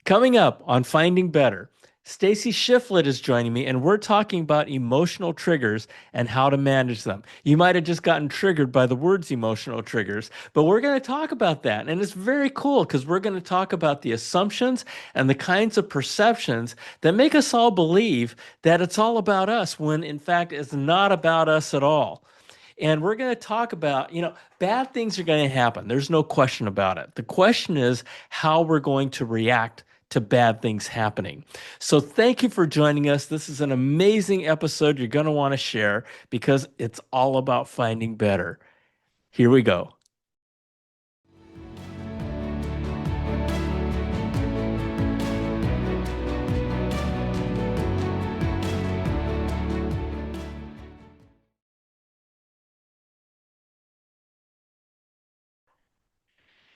Coming up on Finding Better, Stacie Shifflett is joining me, and we're talking about emotional triggers and how to manage them. You might have just gotten triggered by the words emotional triggers, but we're going to talk about that. And it's very cool because we're going to talk about the assumptions and the kinds of perceptions that make us all believe that it's all about us when in fact it's not about us at all. And we're going to talk about, bad things are going to happen. There's no question about it. The question is how we're going to react to bad things happening. So thank you for joining us. This is an amazing episode you're going to want to share because it's all about finding better. Here we go.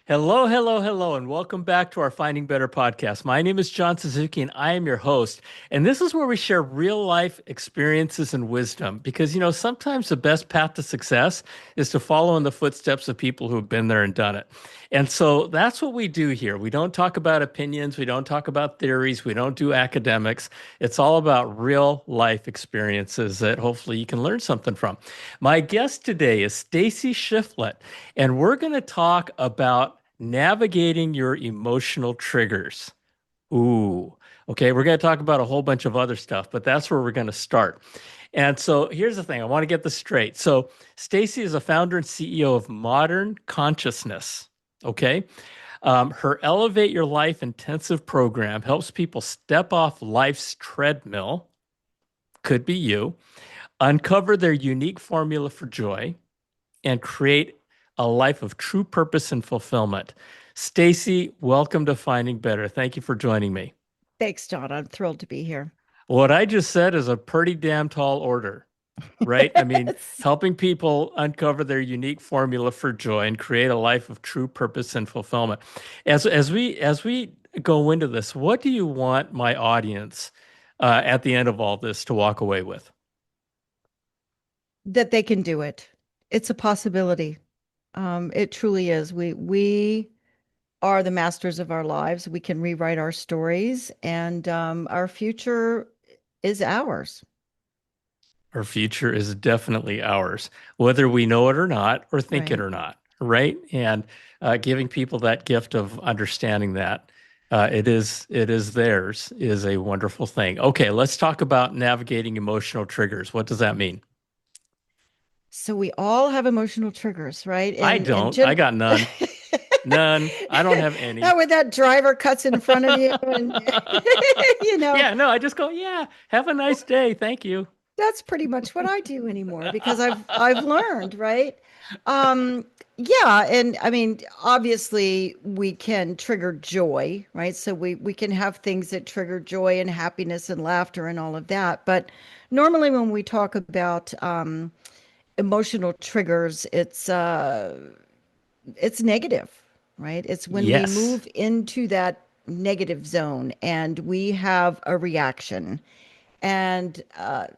Hello, hello, hello, and welcome back to our Finding Better podcast. My name is John Suzuki, and I am your host. And this is where we share real life experiences and wisdom because, sometimes the best path to success is to follow in the footsteps of people who have been there and done it. And so that's what we do here. We don't talk about opinions, we don't talk about theories, we don't do academics. It's all about real life experiences that hopefully you can learn something from. My guest today is Stacie Shifflett, and we're going to talk about navigating your emotional triggers. Ooh, okay. We're going to talk about a whole bunch of other stuff, but that's where we're going to start. And so here's the thing. I want to get this straight. So Stacie is a founder and CEO of Modern Consciousness. Okay. Her Elevate Your Life intensive program helps people step off life's treadmill, could be you, uncover their unique formula for joy, and create a life of true purpose and fulfillment. Stacie, welcome to Finding Better. Thank you for joining me. Thanks, John. I'm thrilled to be here. What I just said is a pretty damn tall order, right? I mean, Yes. helping people uncover their unique formula for joy and create a life of true purpose and fulfillment. As we go into this, what do you want my audience at the end of all this to walk away with? That they can do it. It's a possibility. It truly is. We are the masters of our lives. We can rewrite our stories, and our future is ours. Our future is definitely ours, whether we know it or not, or think it Right. or not, right? And giving people that gift of understanding that it is theirs is a wonderful thing. Okay, let's talk about navigating emotional triggers. What does that mean? So we all have emotional triggers, right? I And don't. I got none. None. I don't have How any. when that driver cuts in front of you and you know, Yeah, no, I just go, yeah, have a nice day. Thank you. that's pretty much what I do anymore because I've learned, right? Um, yeah, and I mean, obviously we can trigger joy, right? So we can have things that trigger joy and happiness and laughter and all of that. But normally when we talk about emotional triggers, it's negative, right? It's when we Yes. move into that negative zone and we have a reaction and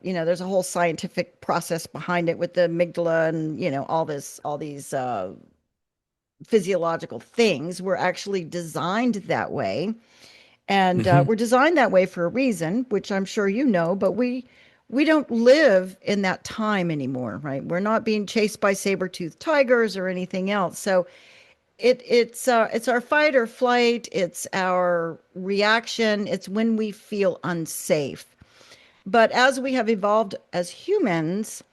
there's a whole scientific process behind it with the amygdala and all these physiological things. We're actually designed that way, and Hmm. we're designed that way for a reason, which I'm sure you know. But we don't live in that time anymore, right? We're not being chased by saber-toothed tigers or anything else. So it's our fight or flight. It's our reaction. It's when we feel unsafe. But as we have evolved as humans,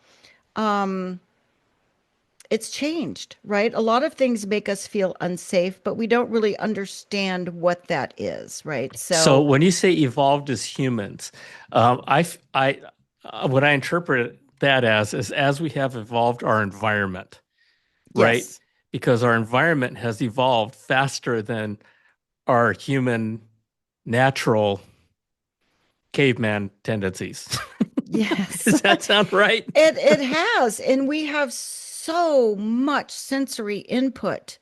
it's changed, right? A lot of things make us feel unsafe, but we don't really understand what that is, right? So So, when you say evolved as humans, what I interpret that as we have evolved our environment, right? yes. Because our environment has evolved faster than our human natural caveman tendencies. Yes. Does that sound right? It has, and we have so much sensory input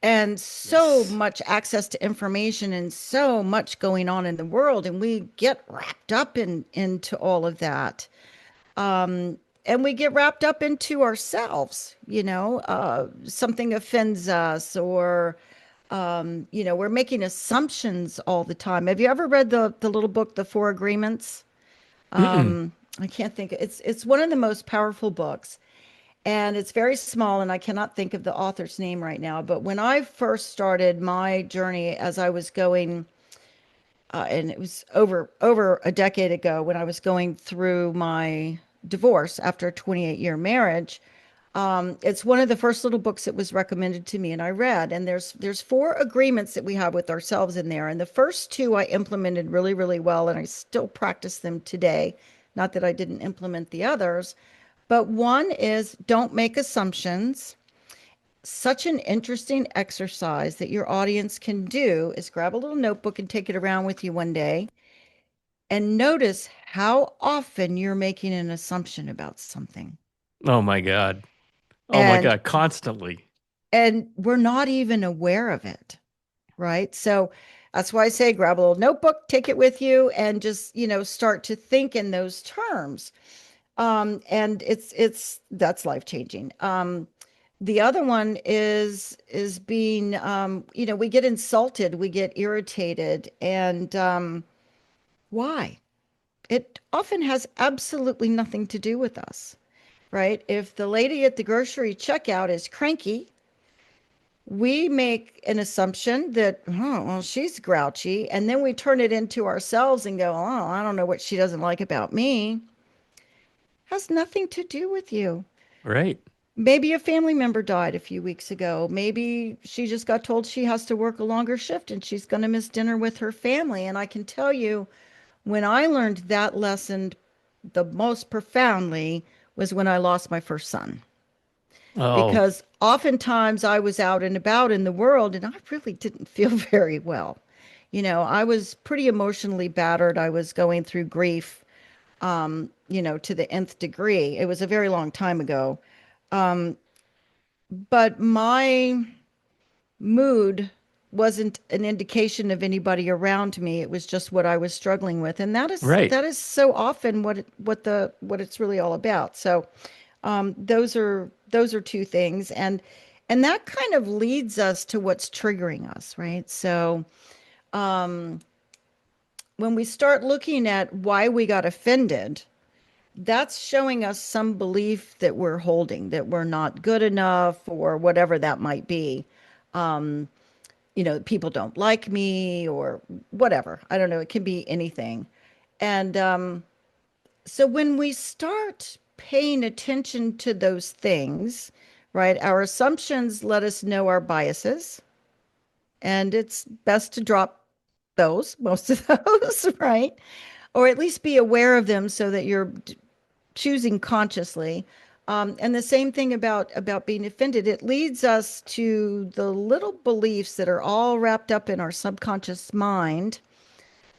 and so Yes. much access to information and so much going on in the world, and we get wrapped up into all of that. And we get wrapped up into ourselves, something offends us or We're making assumptions all the time. Have you ever read the little book, The Four Agreements? Mm-mm. I can't think. It's one of the most powerful books, and it's very small, and I cannot think of the author's name right now. But when I first started my journey, as I was going, and it was over a decade ago, when I was going through my divorce after a 28-year marriage. It's one of the first little books that was recommended to me, and I read. And there's four agreements that we have with ourselves in there, and the first two I implemented really, really well, and I still practice them today. Not that I didn't implement the others, but one is don't make assumptions. Such an interesting exercise that your audience can do is grab a little notebook and take it around with you one day and notice how often you're making an assumption about something. Oh my God. Oh my And God. Constantly. and we're not even aware of it, right? So that's why I say grab a little notebook, take it with you, and just, start to think in those terms. And it's that's life changing. The other one is being, we get insulted, we get irritated, and why? It often has absolutely nothing to do with us, right? If the lady at the grocery checkout is cranky, we make an assumption that, oh, well, she's grouchy. And then we turn it into ourselves and go, oh, I don't know what she doesn't like about me. Has nothing to do with you. Right. Maybe a family member died a few weeks ago. Maybe she just got told she has to work a longer shift and she's going to miss dinner with her family. And I can tell you, when I learned that lesson the most profoundly was when I lost my first son. Oh, Because oftentimes I was out and about in the world and I really didn't feel very well. I was pretty emotionally battered. I was going through grief, to the nth degree. It was a very long time ago. But my mood wasn't an indication of anybody around me. It was just what I was struggling with. And that is right. that is so often what it's really all about. So those are two things, and that kind of leads us to what's triggering us, right? So when we start looking at why we got offended, that's showing us some belief that we're holding, that we're not good enough or whatever that might be. People don't like me or whatever. I don't know. It can be anything. And so when we start paying attention to those things, right, our assumptions let us know our biases, and it's best to drop those, most of those, right? Or at least be aware of them so that you're choosing consciously. And the same thing about being offended. It leads us to the little beliefs that are all wrapped up in our subconscious mind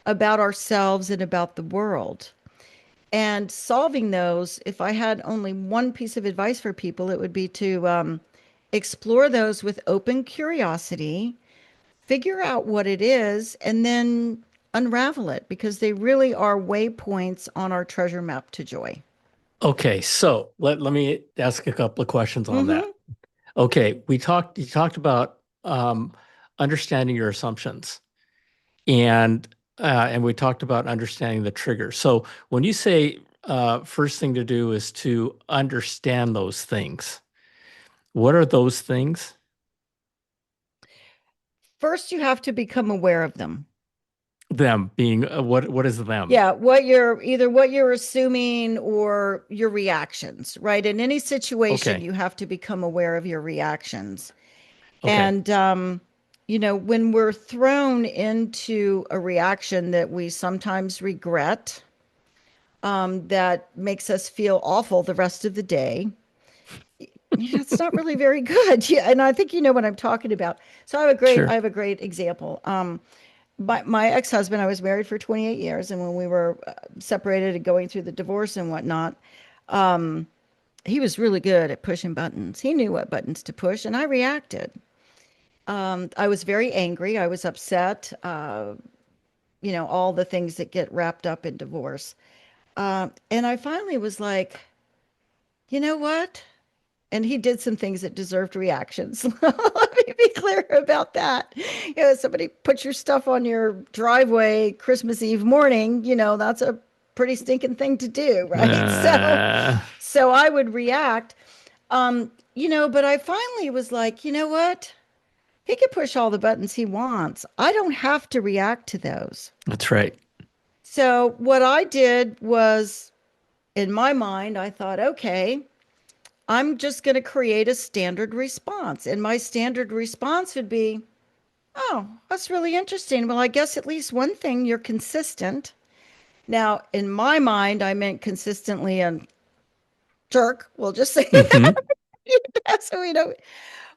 about ourselves and about the world. And solving those, if I had only one piece of advice for people, it would be to explore those with open curiosity, figure out what it is, and then unravel it because they really are waypoints on our treasure map to joy. Okay. So let me ask a couple of questions on that. Mm-hmm. Okay. You talked about understanding your assumptions and we talked about understanding the trigger. So when you say first thing to do is to understand those things, what are those things? First, you have to become aware of them. Them being what is them? Yeah, what you're assuming or your reactions, right? In any situation, Okay. you have to become aware of your reactions. Okay. And, when we're thrown into a reaction that we sometimes regret, that makes us feel awful the rest of the day, it's not really very good. Yeah, and I think you know what I'm talking about. So I Sure. have a great example. My ex-husband, I was married for 28 years, and when we were separated and going through the divorce and whatnot, he was really good at pushing buttons. He knew what buttons to push, and I reacted. I was very angry. I was upset. All the things that get wrapped up in divorce. And I finally was like, you know what? And he did some things that deserved reactions. Let me be clear about that. Somebody put your stuff on your driveway Christmas Eve morning, that's a pretty stinking thing to do, right? So, Uh, so I would react. But I finally was like, you know what? He can push all the buttons he wants. I don't have to react to those. that's right. So what I did was, in my mind, I thought, okay, I'm just going to create a standard response. And my standard response would be, oh, that's really interesting. Well, I guess at least one thing, you're consistent. Now, in my mind, I meant consistently a jerk. We'll just say Hmm. that so we don't.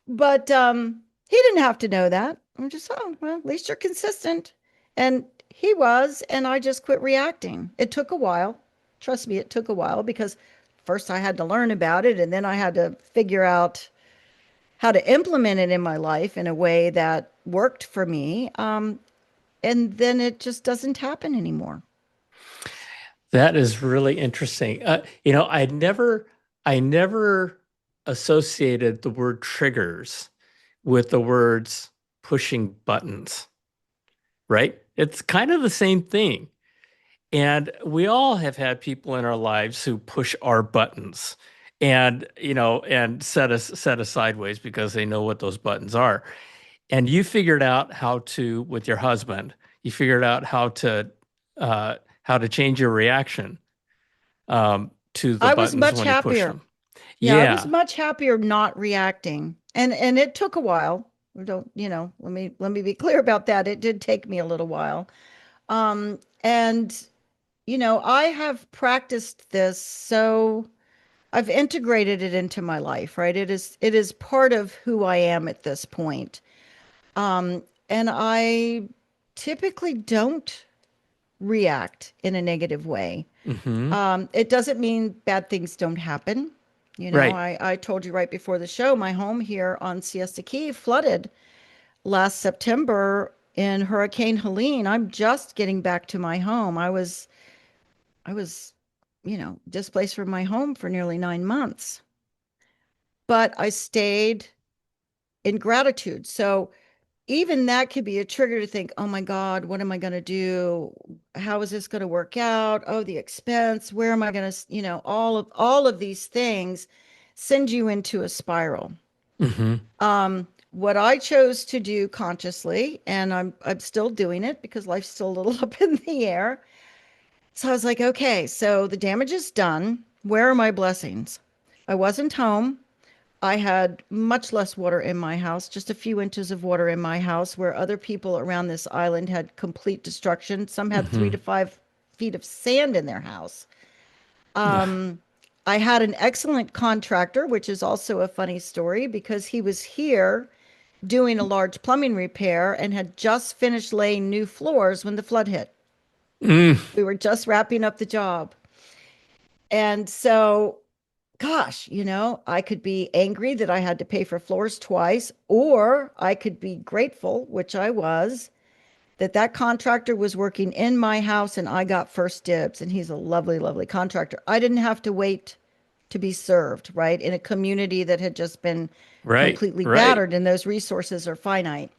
But he didn't have to know that. I'm just, oh, well, at least you're consistent. And he was, and I just quit reacting. It took a while. Trust me, it took a while because first I had to learn about it, and then I had to figure out how to implement it in my life in a way that worked for me. And then it just doesn't happen anymore. That is really interesting. I never associated the word triggers with the words pushing buttons, right? It's kind of the same thing. And we all have had people in our lives who push our buttons and set us sideways because they know what those buttons are. And you figured out how to, with your husband, you figured out how to change your reaction to the I was buttons much when he pushed happier. them. Yeah, I was Yeah. much happier not reacting. And it took a while. Don't, let me be clear about that. It did take me a little while. And I have practiced this, so I've integrated it into my life, right? It is part of who I am at this point. And I typically don't react in a negative way. Hmm. It doesn't mean bad things don't happen. Right. I told you right before the show, my home here on Siesta Key flooded last September in Hurricane Helene. I'm just getting back to my home. I was, displaced from my home for nearly 9 months, but I stayed in gratitude. So even that could be a trigger to think, oh my God, what am I going to do? How is this going to work out? Oh, the expense. Where am I going to, all of these things send you into a spiral. Hmm. What I chose to do consciously, and I'm still doing it because life's still a little up in the air. So I was like, okay, so the damage is done. Where are my blessings? I wasn't home. I had much less water in my house, just a few inches of water in my house, where other people around this island had complete destruction. Some had three to Hmm. 5 feet of sand in their house. I had an excellent contractor, which is also a funny story because he was here doing a large plumbing repair and had just finished laying new floors when the flood hit. Mm. We were just wrapping up the job. And so, gosh, I could be angry that I had to pay for floors twice, or I could be grateful, which I was, that that contractor was working in my house and I got first dibs. And he's a lovely, lovely contractor. I didn't have to wait to be served, right? In a community that had just been Right. completely Right. battered and those resources are finite.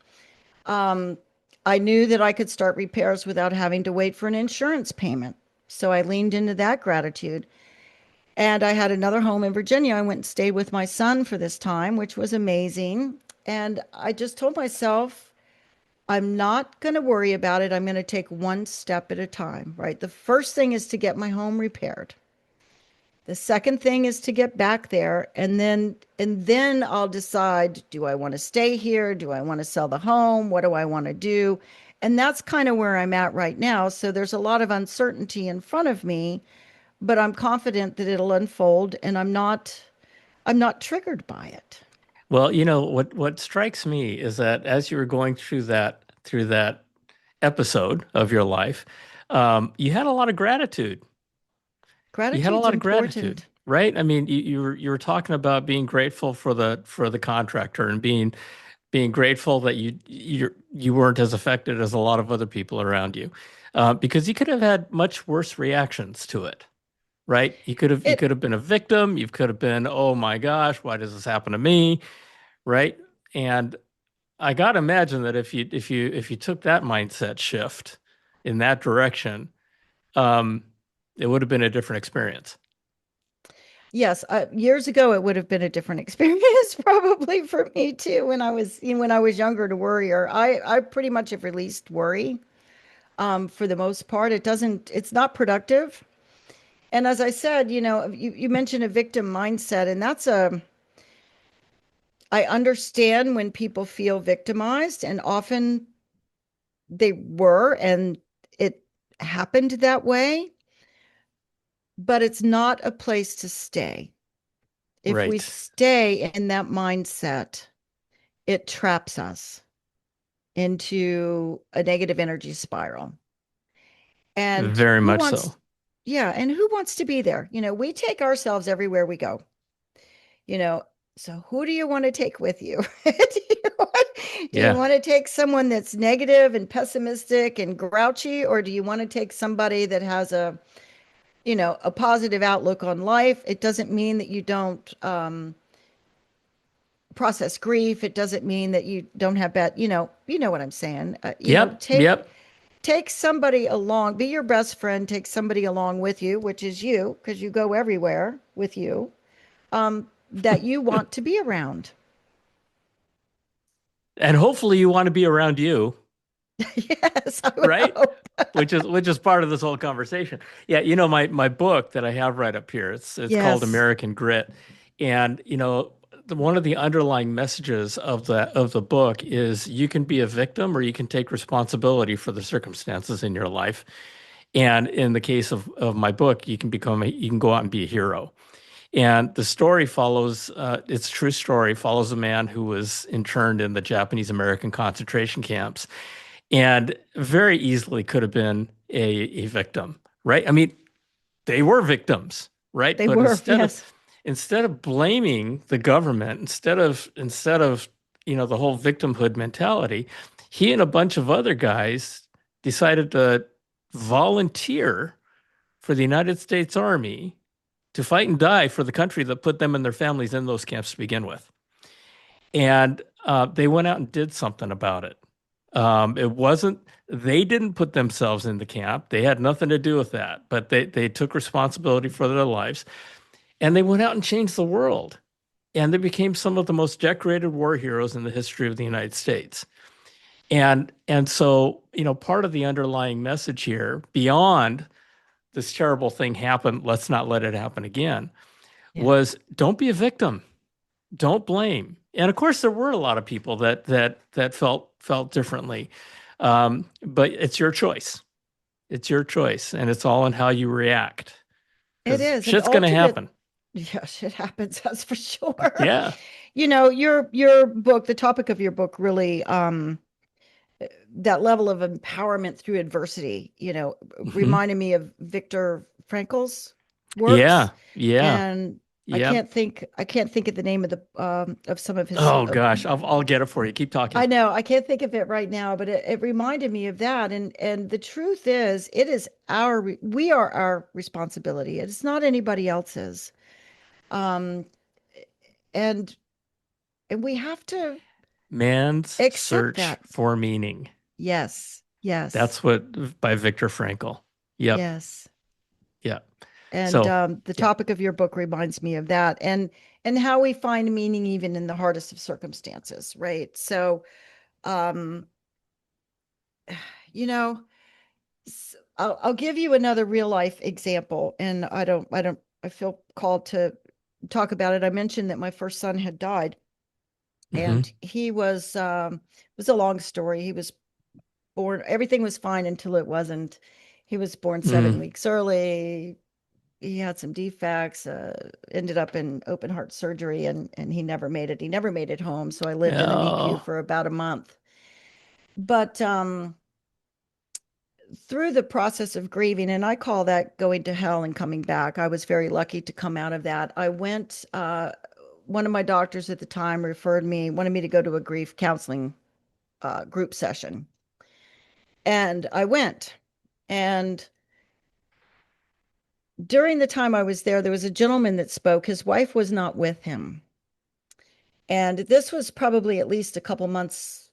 I knew that I could start repairs without having to wait for an insurance payment. So I leaned into that gratitude. And I had another home in Virginia. I went and stayed with my son for this time, which was amazing. And I just told myself, I'm not going to worry about it. I'm going to take one step at a time, right? The first thing is to get my home repaired. The second thing is to get back there, and then I'll decide, do I want to stay here? Do I want to sell the home? What do I want to do? And that's kind of where I'm at right now. So there's a lot of uncertainty in front of me, but I'm confident that it'll unfold and I'm not triggered by it. Well, what strikes me is that as you were going through that episode of your life, you had a lot of gratitude. You had a Gratitude's lot of gratitude, important. right? I mean, you were talking about being grateful for the contractor and being grateful that you weren't as affected as a lot of other people around you, because you could have had much worse reactions to it, right? You It could have been a victim. You could have been, oh my gosh, why does this happen to me? Right? And I gotta imagine that if you took that mindset shift in that direction, um, it would have been a different experience. Yes, years ago it would have been a different experience probably for me too when I was younger to worry or I pretty much have released worry for the most part. It's not productive. And as I said, you mentioned a victim mindset, and I understand when people feel victimized, and often they were, and it happened that way, but it's not a place to stay. If we Right. stay in that mindset, it traps us into a negative energy spiral. And Very much so. yeah, and who wants to be there? We take ourselves everywhere we go, you know. So who do you want to take with you? Do you Yeah. want to take someone that's negative and pessimistic and grouchy, or do you want to take somebody that has a positive outlook on life? It doesn't mean that you don't process grief. It doesn't mean that you don't have bad, what I'm saying. Yep. Yep. Take somebody along, be your best friend, take somebody along with you, which is you, because you go everywhere with you, that you want to be around. And hopefully you want to be around you, Yes, I would right? hope. Which is part of this whole conversation. Yeah, my book that I have right up here, it's called Yes, American Grit. And one of the underlying messages of the book is you can be a victim or you can take responsibility for the circumstances in your life. And in the case of my book, you can go out and be a hero. And the story follows, it's a true story, follows a man who was interned in the Japanese American concentration camps and very easily could have been a victim, right? I mean, they were victims, right? they But were. Yes, instead of blaming the government, instead of the whole victimhood mentality, he and a bunch of other guys decided to volunteer for the United States Army to fight and die for the country that put them and their families in those camps to begin with. And they went out and did something about it. It wasn't, they didn't put themselves in the camp. They had nothing to do with that, but they took responsibility for their lives and they went out and changed the world. And they became some of the most decorated war heroes in the history of the United States. And so, part of the underlying message here, beyond this terrible thing happened, let's not let it happen again, yeah, was don't be a victim. Don't blame. And of course, there were a lot of people that felt differently. But it's your choice. It's your choice, and it's all in how you react. it Because is. And shit's gonna ultimate, happen. yes, it happens. That's for sure. Yeah. Your book, the topic of your book, really that level of empowerment through adversity, Hmm. reminded me of Viktor Frankl's works. Yeah. Yeah. And Yep. I can't think of the name of some of his Oh gosh, I'll get it for you. Keep talking. I know I can't think of it right now, but it reminded me of that. And the truth is, we are our responsibility. It's not anybody else's. Um, and and we have to Man's accept Search that. for Meaning. Yes, yes, That's what by Viktor Frankl. Yep. yes. Yep. And So, the yeah. topic of your book reminds me of that, and how we find meaning even in the hardest of circumstances, right? So, um, you know, I'll give you another real life example, and I feel called to talk about it. I mentioned that my first son had died, Hmm. and it was a long story. He was born, everything was fine until it wasn't. He was born Mm. 7 weeks early. He had some defects, ended up in open heart surgery, and he never made it. He never made it home. So I lived in the NICU Oh. for about a month. But through the process of grieving, and I call that going to hell and coming back, I was very lucky to come out of that. One of my doctors at the time wanted me to go to a grief counseling group session. And I went. And during the time I was there was a gentleman that spoke. His wife was not with him. And this was probably at least a couple months,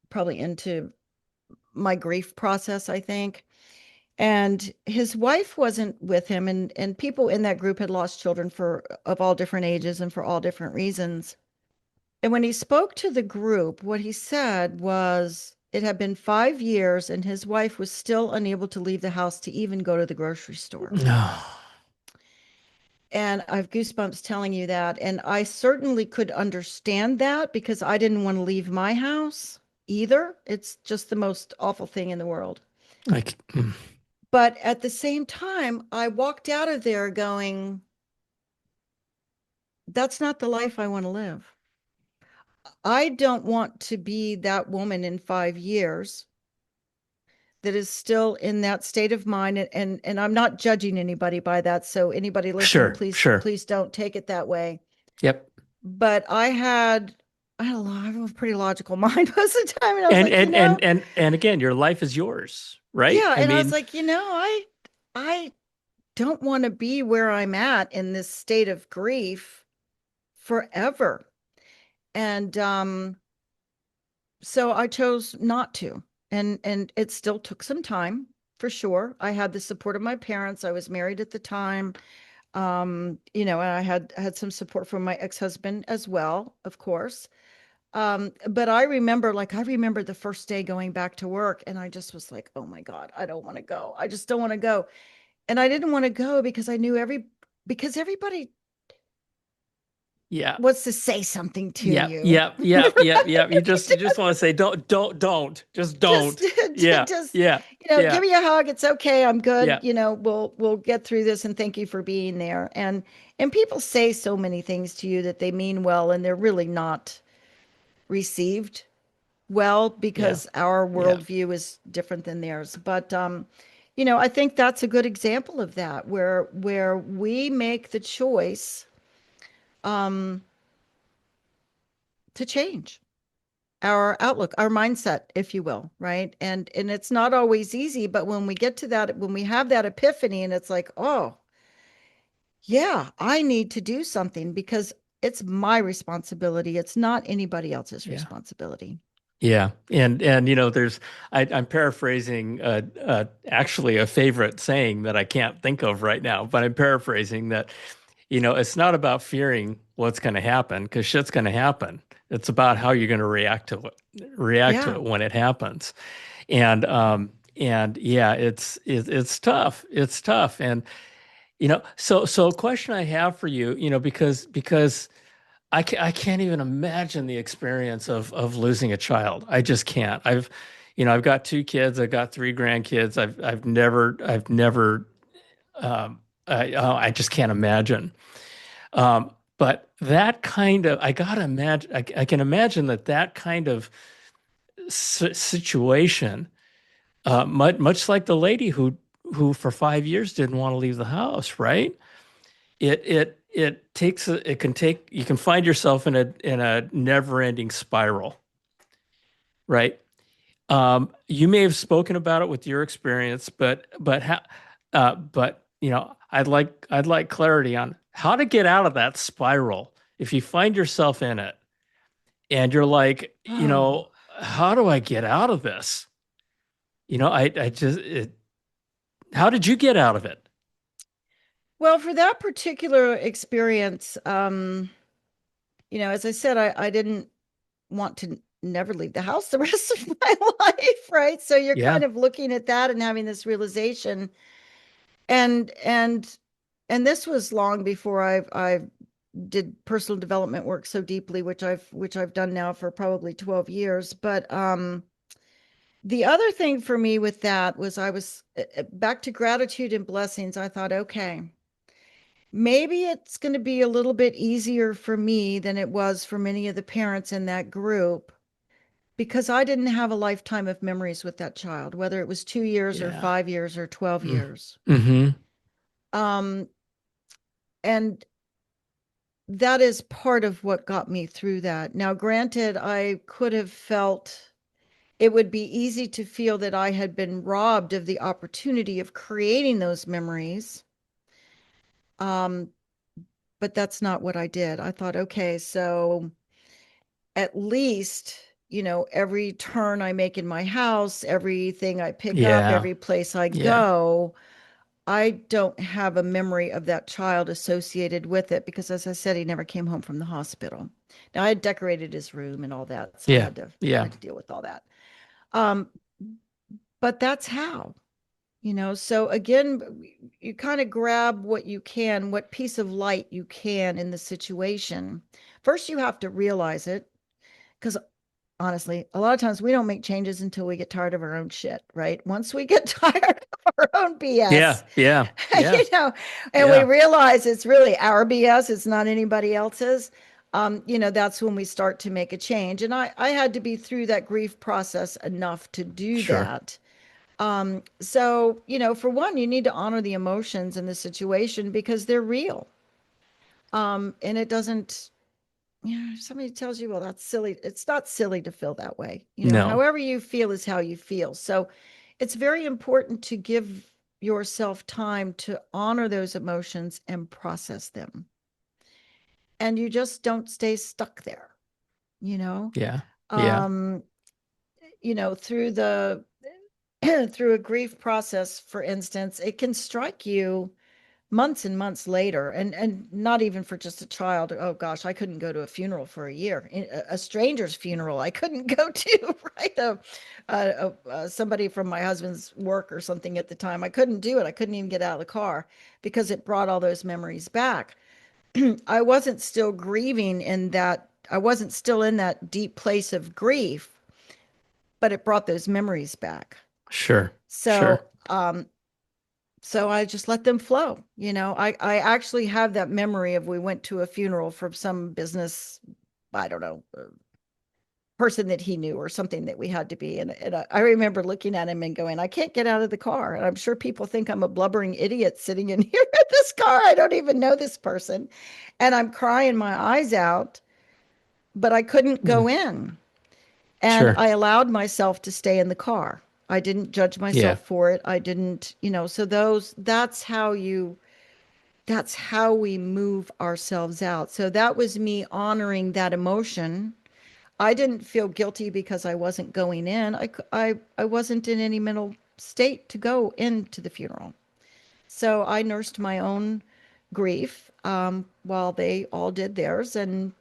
probably into my grief process, I think. And his wife wasn't with him, and people in that group had lost children for of all different ages and for all different reasons. And when he spoke to the group, what he said was it had been 5 years and his wife was still unable to leave the house to even go to the grocery store. No. And I have goosebumps telling you that. And I certainly could understand that because I didn't want to leave my house either. It's just the most awful thing in the world. Like, But at the same time, I walked out of there going, that's not the life I want to live. I don't want to be that woman in 5 years that is still in that state of mind. And I'm not judging anybody by that. So anybody listening, sure, please, sure. please don't take it that way. Yep. But I have a pretty logical mind most of the time. And I was And like, and and and and again, your life is yours, right? yeah. I And I was mean, like, I don't want to be where I'm at in this state of grief forever. And so I chose not to. And it still took some time for sure. I had the support of my parents. I was married at the time. And I had some support from my ex-husband as well, of course. But I remember the first day going back to work and I just was like, oh my God, I don't want to go. I just don't want to go. And I didn't want to go because I knew because everybody yeah. wants to say something to Yep, you. yep, yep, yep, yep. You just want to say, don't, just just don't. Yeah, just yeah, give yeah, me a hug. It's okay, I'm good. yeah, We'll get through this, and thank you for being there. And people say so many things to you that they mean well and they're really not received well yeah, because our yeah, worldview is different than theirs. But I think that's a good example of that, where we make the choice um to change our outlook, our mindset, if you will, right? And it's not always easy, but when we get to that, when we have that epiphany and it's like, oh, yeah, I need to do something because it's my responsibility. It's not anybody else's yeah, responsibility. yeah. There's I'm paraphrasing actually a favorite saying that I can't think of right now, but I'm paraphrasing that, it's not about fearing what's going to happen because shit's going to happen. It's about how you're going to react to Yeah. it when it happens. And yeah, it's tough. It's tough. And so a question I have for you, because I can't even imagine the experience of losing a child. I just can't. I've got two kids. I've got three grandkids. I've never I just can't imagine. But that kind of I gotta imagine. I can imagine that kind of situation, much like the lady who for 5 years didn't want to leave the house, right? You can find yourself in a never-ending spiral, right? You may have spoken about it with your experience, but I'd like clarity on how to get out of that spiral if you find yourself in it and you're like, Oh. how do I get out of this? How did you get out of it? Well, for that particular experience, as I said, I didn't want to never leave the house the rest of my life, right? So you're Yeah, kind of looking at that and having this realization. And and this was long before I did personal development work so deeply, which I've done now for probably 12 years. But the other thing for me with that was I was back to gratitude and blessings. I thought, okay, maybe it's going to be a little bit easier for me than it was for many of the parents in that group because I didn't have a lifetime of memories with that child, whether it was 2 years or yeah. 5 years or 12 Mm. years. Hmm. Um, and that is part of what got me through that. Now, granted, I could have felt it would be easy to feel that I had been robbed of the opportunity of creating those memories Um, but that's not what I did. I thought, okay, so at least, every turn I make in my house, everything I pick up, Yeah. every place I Yeah. go, I don't have a memory of that child associated with it because, as I said, he never came home from the hospital. Now, I had decorated his room and all that, so I Yeah. had to I Yeah. had to deal with all that. Um, but that's how, So again, you kind of grab what you can, what piece of light you can in the situation. First, you have to realize it because honestly, a lot of times we don't make changes until we get tired of our own shit, right? Once we get tired of our own Yeah. BS, Yeah. Yeah. you know, and we Yeah. realize it's really our BS, it's not anybody else's. That's when we start to make a change. And I had to be through that grief process enough to do Sure. that. So, for one, you need to honor the emotions in the situation because they're real. And it doesn't, if somebody tells you, well, that's silly. It's not silly to feel that way. No. However you feel is how you feel. So it's very important to give yourself time to honor those emotions and process them. And you just don't stay stuck there, you know? Yeah. Yeah. Um, through the through a grief process, for instance, it can strike you months and months later, and not even for just a child. Oh gosh, I couldn't go to a funeral for a year. A stranger's funeral I couldn't go to, right? Somebody from my husband's work or something at the time, I couldn't do it. I couldn't even get out of the car because it brought all those memories back. I wasn't still grieving in that, I wasn't still in that deep place of grief, but it brought those memories back. Sure. Sure. So um so I just let them flow. I actually have that memory of we went to a funeral for some business, I don't know, person that he knew or something that we had to be. And I remember looking at him and going, I can't get out of the car. And I'm sure people think I'm a blubbering idiot sitting in here in this car. I don't even know this person. And I'm crying my eyes out, but I couldn't Mm. go in. And Sure. I allowed myself to stay in the car. I didn't judge Yeah. myself for it. I didn't, so that's how we move ourselves out. So that was me honoring that emotion. I didn't feel guilty because I wasn't going in. I wasn't in any mental state to go into the funeral. So I nursed my own grief while they all did theirs. And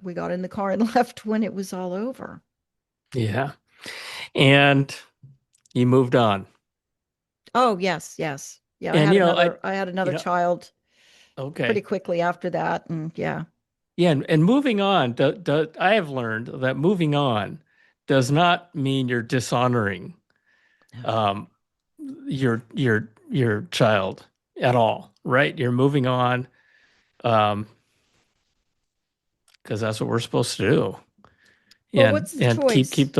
we got in the car and left when it was all over. Yeah. And you moved on. Oh, yes, yes. Yeah, And I had you another know, child pretty okay. quickly after that. And yeah. Yeah, and moving on, I have learned that moving on does not mean you're dishonoring um your child at all, right? You're moving on um because that's what we're supposed to do. Well, And what's the and choice? keep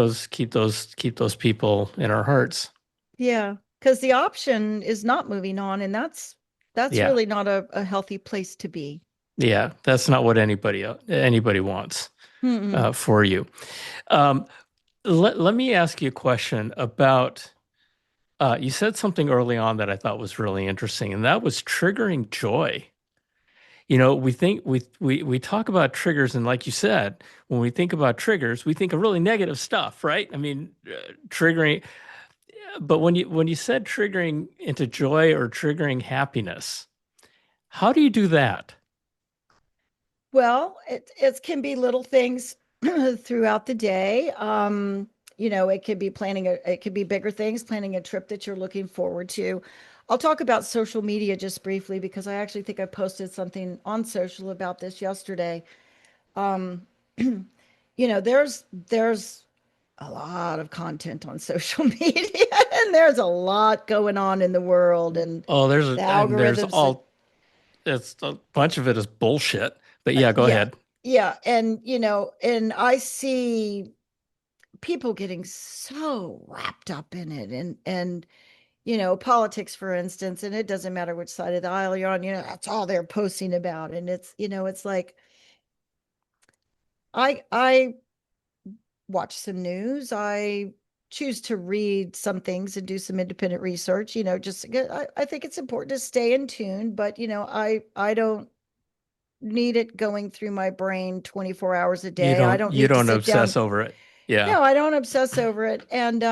those people in our hearts. Yeah, because the option is not moving on, and that's Yeah. really not a healthy place to be. Yeah, that's not what anybody wants Mm-mm. for you. Um, let me ask you a question about you said something early on that I thought was really interesting, and that was triggering joy. We think we talk about triggers, and like you said, when we think about triggers, we think of really negative stuff, right? I mean, triggering, but when you said triggering into joy or triggering happiness, how do you do that? Well, it can be little things throughout the day. It could be it could be bigger things, planning a trip that you're looking forward to. I'll talk about social media just briefly because I actually think I posted something on social about this yesterday. Um, there's a lot of content on social media and there's a lot going on in the world and Oh, the and there's algorithms that all it's a bunch of it is bullshit. But yeah, go yeah, ahead. yeah, and I see people getting so wrapped up in it and politics, for instance, and it doesn't matter which side of the aisle you're on, that's all they're posting about. And it's like I watch some news. I choose to read some things and do some independent research, just I think it's important to stay in tune, but I don't need it going through my brain 24 hours a You day. I don't don't you need to don't sit down. obsess over it. Yeah. No, I don't obsess over it. And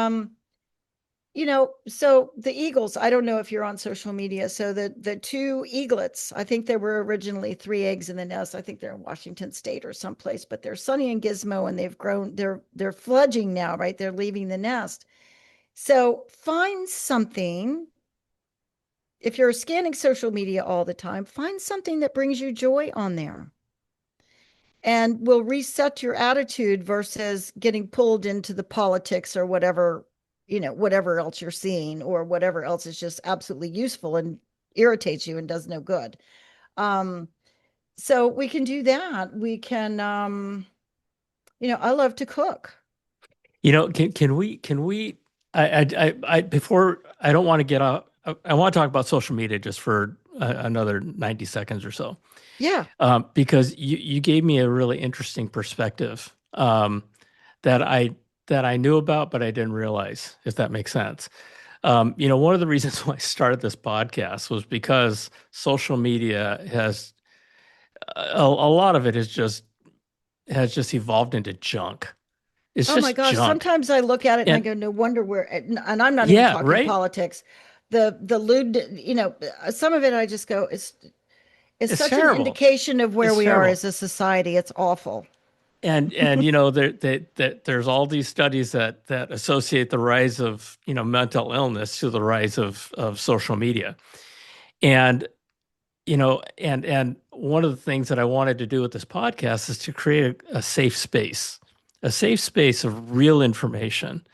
so the Eagles, I don't know if you're on social media. So the two eaglets, I think there were originally three eggs in the nest. I think they're in Washington State or someplace, but they're Sunny and Gizmo, and they've grown, they're fledging now, right? They're leaving the nest. So find something. If you're scanning social media all the time, find something that brings you joy on there and will reset your attitude versus getting pulled into the politics or whatever, whatever else you're seeing or whatever else is just absolutely useful and irritates you and does no good. Um, so we can do that. We can, I love to cook. Can we before I don't want to get off. I want to talk about social media just for another 90 seconds or so. Yeah. Because you gave me a really interesting perspective that I knew about, but I didn't realize, if that makes sense. One of the reasons why I started this podcast was because social media has a lot of it has just evolved into junk. It's Oh my just gosh. junk. Sometimes I look at it and I And go, no wonder where, and I'm not even yeah, talking right? politics. The lewd, some of it I just go, it's It's such an terrible. indication of where It's we are terrible. as a society. It's awful. And there's all these studies that associate the rise of mental illness to the rise of social media. And and one of the things that I wanted to do with this podcast is to create a safe space of real information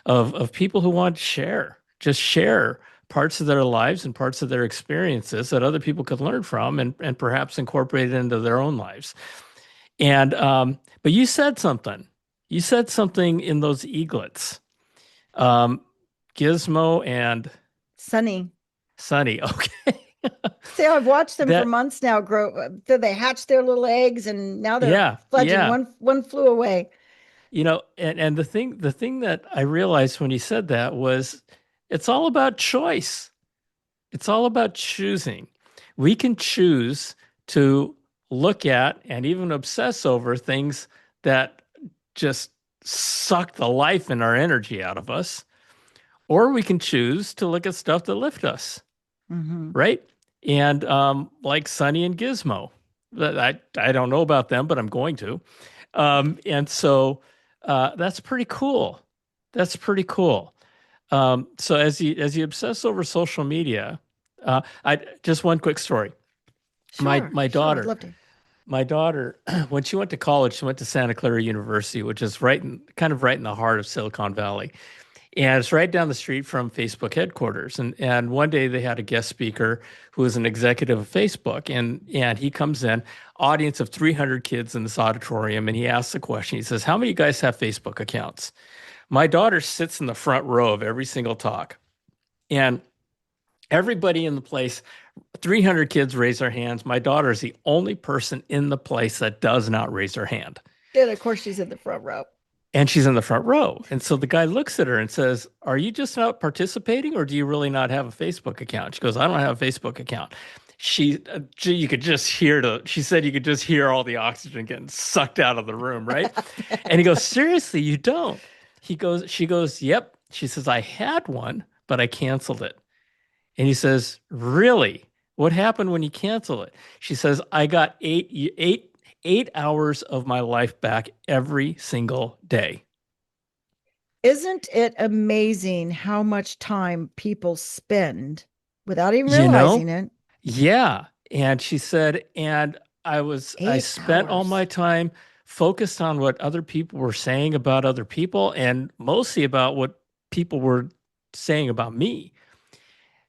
of people who want to just share parts of their lives and parts of their experiences that other people could learn from and perhaps incorporate it into their own lives. And but you said something. You said something in those eaglets. Um, Gizmo and Sunny. Sunny. Okay. See, I've watched them for That months now grow. They hatch their little eggs and now they're yeah, fledging. yeah. One flew away. And the thing that I realized when you said that was it's all about choice. It's all about choosing. We can choose to look at and even obsess over things that just suck the life and our energy out of us, or we can choose to look at stuff that lift us, Hmm. right? And like Sunny and Gizmo, I don't know about them, but I'm going to. And so that's pretty cool. That's pretty cool. So as you obsess over social media, I just one quick story. My Sure, my sure. I'd daughter, love to. my daughter, when she went to college, she went to Santa Clara University, which is kind of right in the heart of Silicon Valley. And it's right down the street from Facebook headquarters. And one day they had a guest speaker who was an executive of Facebook. And he comes in, audience of 300 kids in this auditorium, and he asks the question. He says, "How many of you guys have Facebook accounts?" My daughter sits in the front row of every single talk. And everybody in the place, 300 kids raise their hands. My daughter is the only person in the place that does not raise her hand. And of course, she's in the front row. And she's in the front row. And so the guy looks at her and says, "Are you just not participating or do you really not have a Facebook account?" She goes, "I don't have a Facebook account." You could just she said you could just hear all the oxygen getting sucked out of the room, right? And he goes, "Seriously, you don't?" She goes, "Yep." She says, "I had one, but I canceled it." And he says, "Really? What happened when you cancel it?" She says, "I got 8 hours of my life back every single day." Isn't it amazing how much time people spend without even You realizing know? it? Yeah. And she said, and I Eight spent all hours. my time focused on what other people were saying about other people and mostly about what people were saying about me.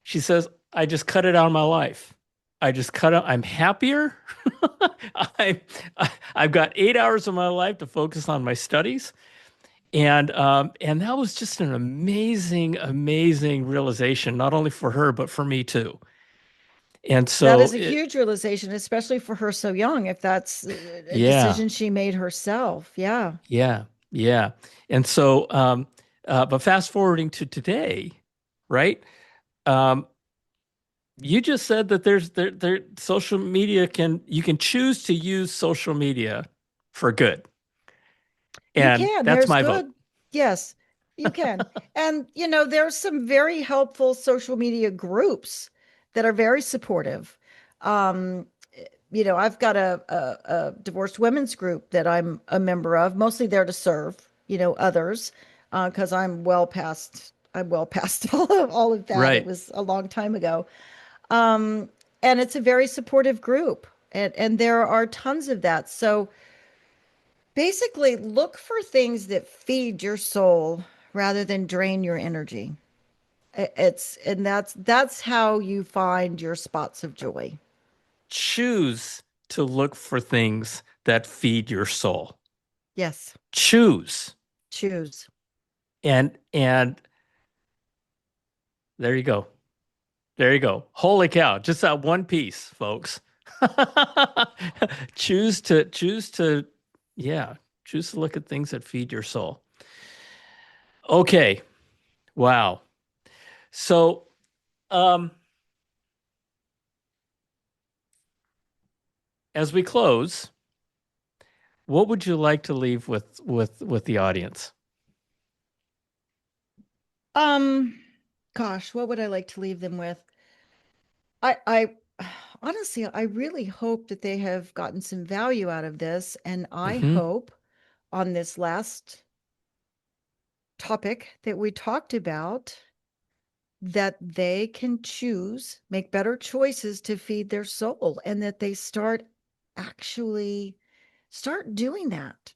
She says, "I just cut it out of my life. I just cut it. I'm happier. I, I've got 8 hours of my life to focus on my studies." And that was just an amazing, amazing realization, not only for her, but for me too. And That so is a huge realization, especially for her so young, if that's a yeah, decision she made herself. Yeah. yeah, yeah. And so But fast forwarding to today, right? Um, you just said that there social media can you can choose to use social media for good, You and can. that's There's my vote. good. Yes, you can. And, there's some very helpful social media groups that are very supportive. Um, I've got a divorced women's group that I'm a member of, mostly there to serve, others, because I'm well past all of that. It Right. was a long time ago. Um, and it's a very supportive group. And there are tons of that. So basically, look for things that feed your soul rather than drain your energy. That's how you find your spots of joy. Choose to look for things that feed your soul. Yes, Choose. choose. And there you go. There you go. Holy cow. Just that one piece, folks. choose to yeah, choose to look at things that feed your soul. Okay. Wow. So, um, as we close, what would you like to leave with the audience? Um, Gosh, what would I like to leave them with? I honestly, I really hope that they have gotten some value out of this, and I Hmm. hope on this last topic that we talked about that they can make better choices to feed their soul, and that they actually start doing that.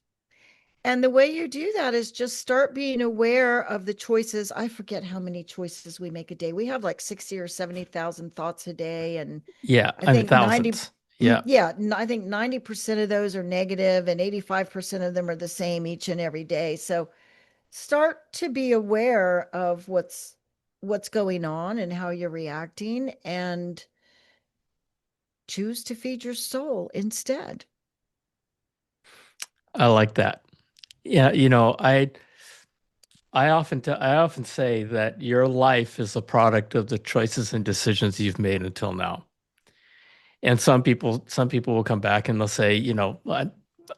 And the way you do that is just start being aware of the choices. I forget how many choices we make a day. We have like 60 or 70,000 thoughts a day. And Yeah, I I mean think 90, thousands. Yeah. yeah, I think 90% of those are negative and 85% of them are the same each and every day. So start to be aware of what's going on and how you're reacting, and choose to feed your soul instead. I like that. Yeah, I often say that your life is a product of the choices and decisions you've made until now. And some people will come back and they'll say,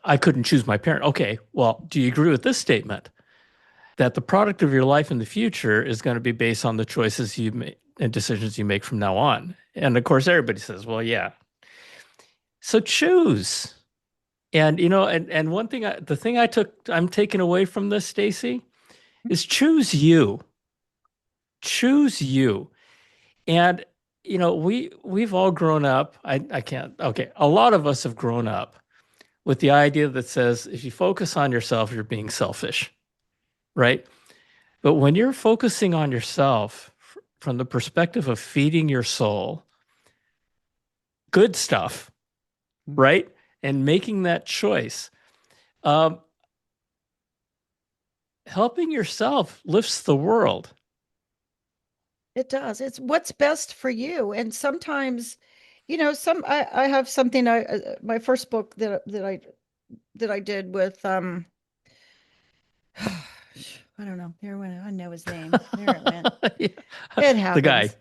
I couldn't choose my parent. Okay, well, do you agree with this statement that the product of your life in the future is going to be based on the choices you make and decisions you make from now on? And of course, everybody says, well, yeah. So choose. And and one thing the thing I'm taking away from this, Stacie, is choose you. Choose you. And we've all grown up. I can't. Okay, a lot of us have grown up with the idea that says if you focus on yourself, you're being selfish, right? But when you're focusing on yourself from the perspective of feeding your soul, good stuff, right? And making that choice, um, helping yourself lifts the world. It does. It's what's best for you. And sometimes, I have something my first book that I did with I don't know. There went I know his name. There it went. Yeah. It The guy. happens.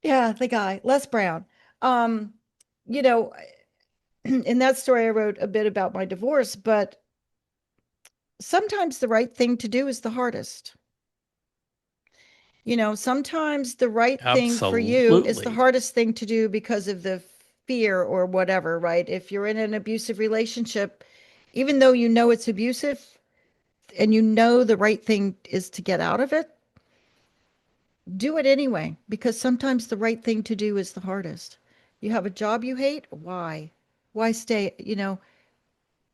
Yeah, the guy, Les Brown. Um, you know, in that story I wrote a bit about my divorce, but sometimes the right thing to do is the hardest. Sometimes the right thing for you is the Absolutely. hardest thing to do because of the fear or whatever, right? If you're in an abusive relationship, even though you know it's abusive and you know the right thing is to get out of it, do it anyway, because sometimes the right thing to do is the hardest. You have a job you hate? Why? Why stay?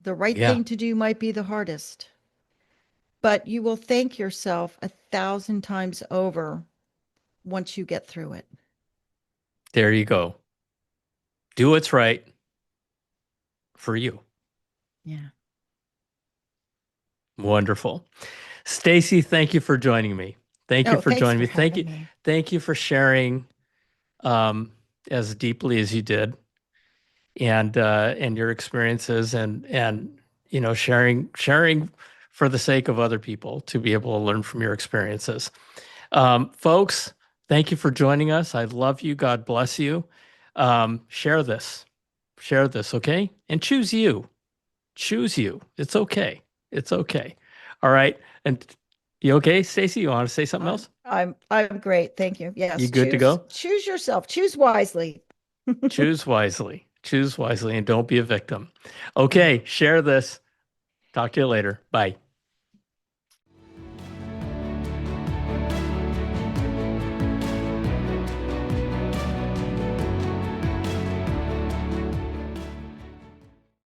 The right Yeah, thing to do might be the hardest, but you will thank yourself 1,000 times over once you get through it. there you go. Do what's right for you. Yeah. Wonderful. Stacie, thank you for joining me. Thank you Oh, for thanks joining for me. having me. Thank you for sharing um, as deeply as you did, and your experiences, and sharing for the sake of other people to be able to learn from your experiences. Folks, thank you for joining us. I love you. God bless you. Share this. Share this, okay? And choose you. Choose you. It's okay. It's okay. All right. And you okay, Stacie? You want to say something else? I'm great. Thank you. You Yes, good to go? choose yourself. Choose wisely. Choose wisely. Choose wisely and don't be a victim. Okay, share this. Talk to you later. Bye.